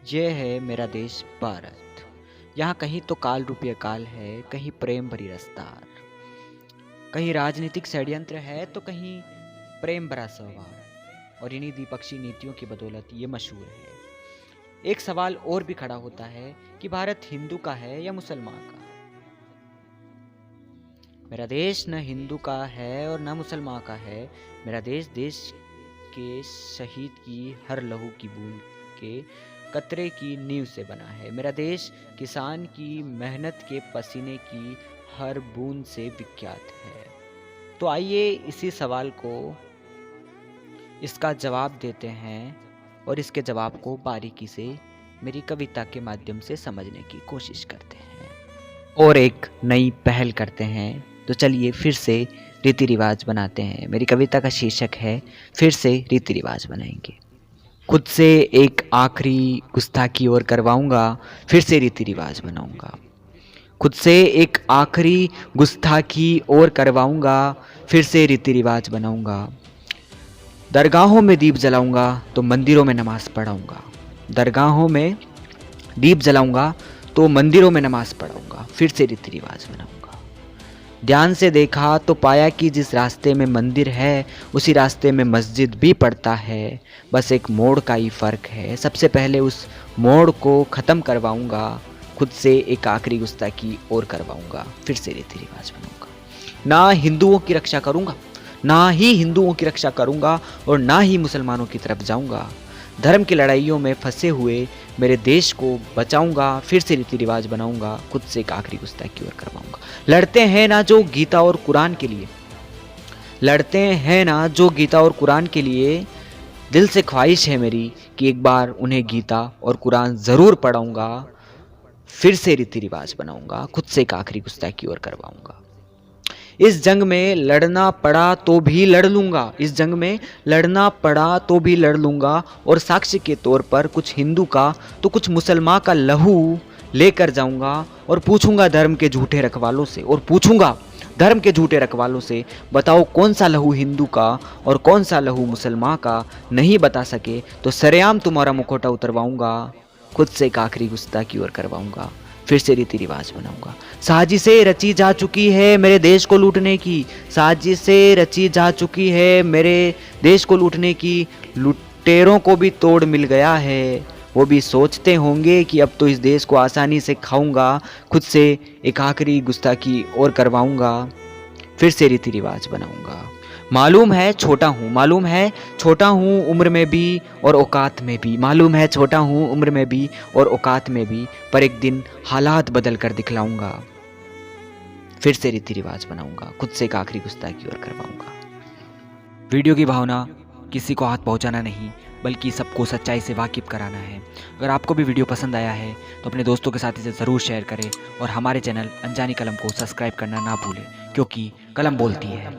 ये है मेरा देश भारत। यहाँ कहीं तो काल रूपी अकाल है, कहीं प्रेम भरी रफ्तार, कहीं राजनीतिक षड्यंत्र है तो कहीं प्रेम भरा स्वभाव। और इन्हीं द्विपक्षीय नीतियों की बदौलत ये मशहूर है। एक सवाल और भी खड़ा होता है कि भारत हिंदू का है या मुसलमान का। मेरा देश न हिंदू का है और न मुसलमान का है। मेरा देश देश के शहीद की हर लहू की बूंद के कतरे की नींव से बना है। मेरा देश किसान की मेहनत के पसीने की हर बूंद से विख्यात है। तो आइए इसी सवाल को इसका जवाब देते हैं और इसके जवाब को बारीकी से मेरी कविता के माध्यम से समझने की कोशिश करते हैं और एक नई पहल करते हैं। तो चलिए फिर से रीति रिवाज बनाते हैं। मेरी कविता का शीर्षक है फिर से रीति रिवाज बनाएंगे। खुद से एक आखिरी गुस्ताखी और करवाऊंगा, फिर से रीति रिवाज बनाऊंगा। खुद से एक आखिरी गुस्ताखी और करवाऊंगा, फिर से रीति रिवाज बनाऊंगा। दरगाहों में दीप जलाऊंगा तो मंदिरों में नमाज पढ़ाऊंगा। दरगाहों में दीप जलाऊंगा तो मंदिरों में नमाज पढ़ाऊंगा, फिर से रीति रिवाज बनाऊंगा। ध्यान से देखा तो पाया कि जिस रास्ते में मंदिर है उसी रास्ते में मस्जिद भी पड़ता है। बस एक मोड़ का ही फ़र्क है। सबसे पहले उस मोड़ को ख़त्म करवाऊंगा। खुद से एक आखिरी गुस्ताखी और करवाऊंगा, फिर से रीति रिवाज बनाऊंगा। ना हिंदुओं की रक्षा करूंगा, ना ही हिंदुओं की रक्षा करूंगा और ना ही मुसलमानों की तरफ जाऊंगा। धर्म की लड़ाइयों में फंसे हुए मेरे देश को बचाऊंगा, फिर से रीति रिवाज बनाऊंगा। खुद से एक आखिरी गुस्ताखी और करवाऊंगा। लड़ते हैं ना जो गीता और कुरान के लिए, लड़ते हैं ना जो गीता और कुरान के लिए। दिल से ख्वाहिश है मेरी कि एक बार उन्हें गीता और कुरान ज़रूर पढ़ाऊंगा, फिर से रीति रिवाज बनाऊंगा। खुद से एक आखिरी गुस्ताखी और करवाऊंगा। इस जंग में लड़ना पड़ा तो भी लड़ लूंगा, इस जंग में लड़ना पड़ा तो भी लड़ लूंगा। और साक्ष्य के तौर पर कुछ हिंदू का तो कुछ मुसलमान का लहू लेकर जाऊंगा और पूछूंगा धर्म के झूठे रखवालों से, और पूछूंगा धर्म के झूठे रखवालों से, बताओ कौन सा लहू हिंदू का और कौन सा लहू मुसलमान का। नहीं बता सके तो सरेआम तुम्हारा मुखौटा उतरवाऊंगा। खुद से एक आखिरी गुस्ताखी और करवाऊंगा, फिर से रीति रिवाज बनाऊंगा। साजिशें रची जा चुकी है मेरे देश को लूटने की, साजिशें रची जा चुकी है मेरे देश को लूटने की। लुटेरों को भी तोड़ मिल गया है, वो भी सोचते होंगे कि अब तो इस देश को आसानी से खाऊंगा। खुद से एक आखिरी गुस्ताखी और करवाऊंगा, फिर से रीति रिवाज बनाऊंगा। मालूम है छोटा हूँ, मालूम है छोटा हूँ उम्र में भी और औकात में भी, मालूम है छोटा हूँ उम्र में भी और औकात में भी, पर एक दिन हालात बदल कर दिखलाऊंगा। फिर से रीति रिवाज बनाऊंगा। खुद से एक आखिरी गुस्ताखी और करवाऊंगा। वीडियो की भावना किसी को हाथ पहुंचाना नहीं, बल्कि सबको सच्चाई से वाकिफ कराना है। अगर आपको भी वीडियो पसंद आया है तो अपने दोस्तों के साथ इसे ज़रूर शेयर करें और हमारे चैनल अनजानी कलम को सब्सक्राइब करना ना भूलें, क्योंकि कलम बोलती है।